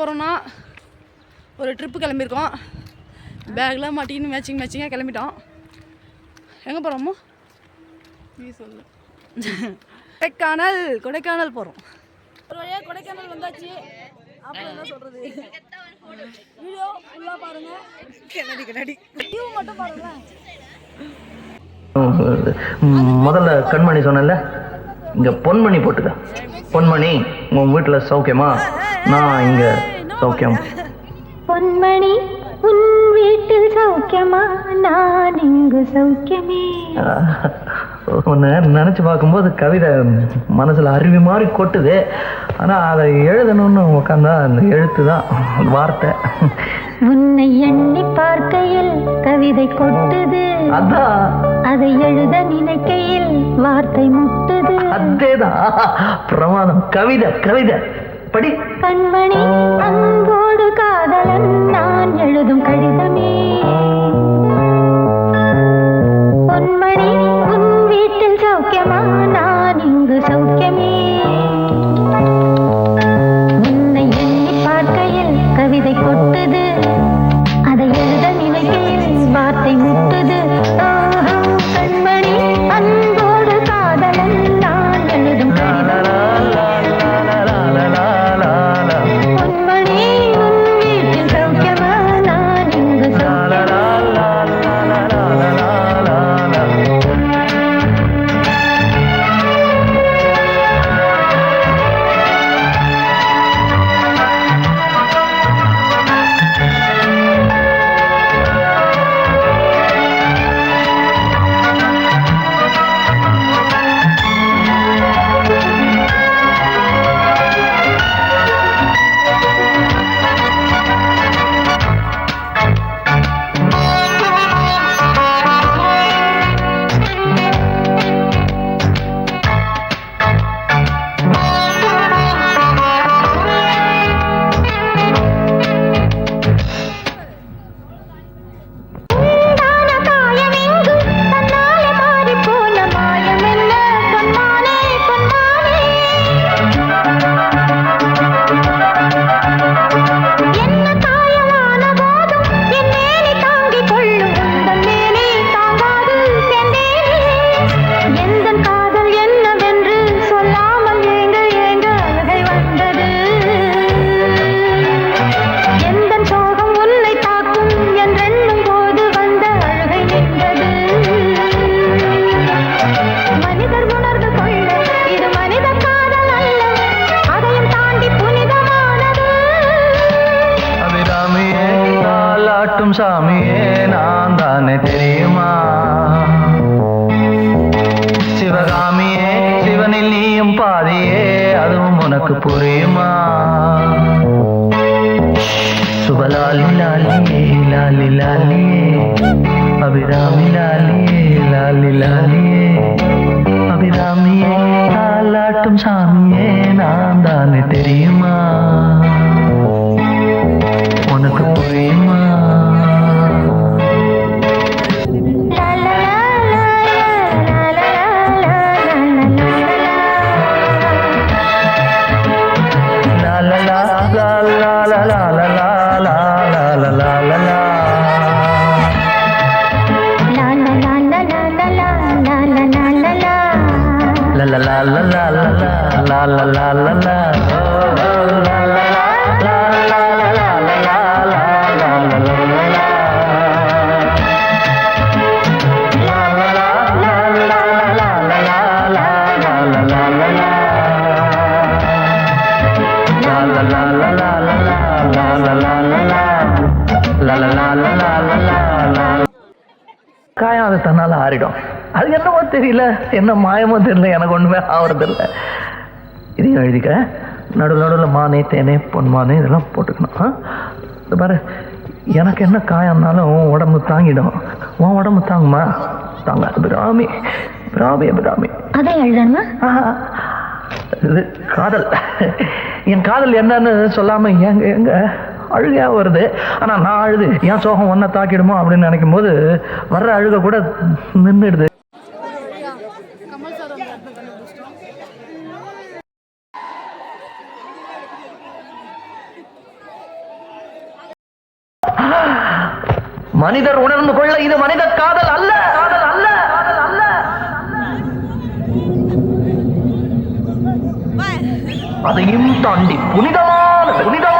போகிறோன்னா ஒரு ட்ரிப்பு கிளம்பியிருக்கோம். பேக்லாம் மாட்டிக்கின்னு மேட்சிங்காக கிளம்பிட்டோம். எங்கே போகிறோமோ நீ சொல்லு. கொடைக்கானல் போகிறோம். ஒரு வழியாக கொடைக்கானல் வந்தாச்சு. அப்புறம் என்ன சொல்கிறது, வீடியோ ஃபுல்லாக பாருங்கள். கிணடி வியூ மட்டும் பாருங்களேன். முதல்ல கண்மணி சொன்னல, இங்கே பொன்மணி போட்டுக்க. பொன்மணி உன் வீட்டில் சௌக்கியமா? நான் இங்கே சௌக்கியம். பொன்மணி உன் வீட்டில் சௌக்கியமா? நான் இங்கு சௌக்கியமே. ஒன்று நினச்சி பார்க்கும்போது கவிதை மனசில் அருவி மாதிரி கொட்டுது. ஆனால் அதை எழுதணும்னு உட்காந்தா அந்த எழுத்து தான் வார்த்தை. உன்னை எண்ணி பார்க்கையில் கவிதை கொட்டுது, அதான் அதை எழுத நினைக்கையில் வார்த்தை முட்டுது. அதேதான் பிரமாதம். கவிதை படி. கண்மணி அன்போடு காதலன் நான் எழுதும் கடிதமே. பொன்மணி உன் வீட்டில் சௌக்கியமா? நான் இங்கு சௌக்கியமே. உன்னை எண்ணி பார்க்கையில் கவிதை கொட்டுது, அதை எழுத நினைக்கையில் வார்த்தை முட்டுது. கண்மணி அன்போடு காதலன் நான் எழுதும் கடிதம். பொன்மணி உன் வீட்டில் சௌக்கியமா? நான் இங்கு சௌக்கியமா. சாமியே நான் தானே தெரியுமா? சிவகாமியே சிவனில் நீயும் பாதியே, அதுவும் உனக்கு புரியுமா? சுபலாலி லாலியே லாலி லாலியே, அபிராமி லாலியே லாலி லாலியே, அபிராமியே தாலாட்டும் சாமியே நான் தானே தெரியுமா? உனக்கு புரியுமா? காயம் அது தன்னால ஆறிடும். அது என்னமோ தெரியல, என்ன மாயமோ தெரியல, எனக்கு ஒண்ணுமே ஆவறது இல்லை. இதையும் எழுதிக்க. நடுவில் மானே தேனே பொன்மானே இதெல்லாம் போட்டுக்கணும். இது பாரு, எனக்கு என்ன காயம்னாலும் உடம்பு தாங்கிடும். உன் உடம்பு தாங்குமா? தாங்க. அபிராமி அபிராமி அபிராமி. அதை எழுதணுமா? இது காதல். என் காதல் என்னன்னு சொல்லாம எங்க அழுகையா வருது. ஆனா நான் அழுது என் சோகம் ஒன்ன தாக்கிடுமோ அப்படின்னு நினைக்கும் போது வர்ற அழுக கூட நின்றுடுது. மனிதர் உணர்ந்து கொள்ள இது மனித காதல் அல்ல, காதல் அல்ல, காதல் அல்ல. அதையும் தாண்டி புனிதமான புனிதமான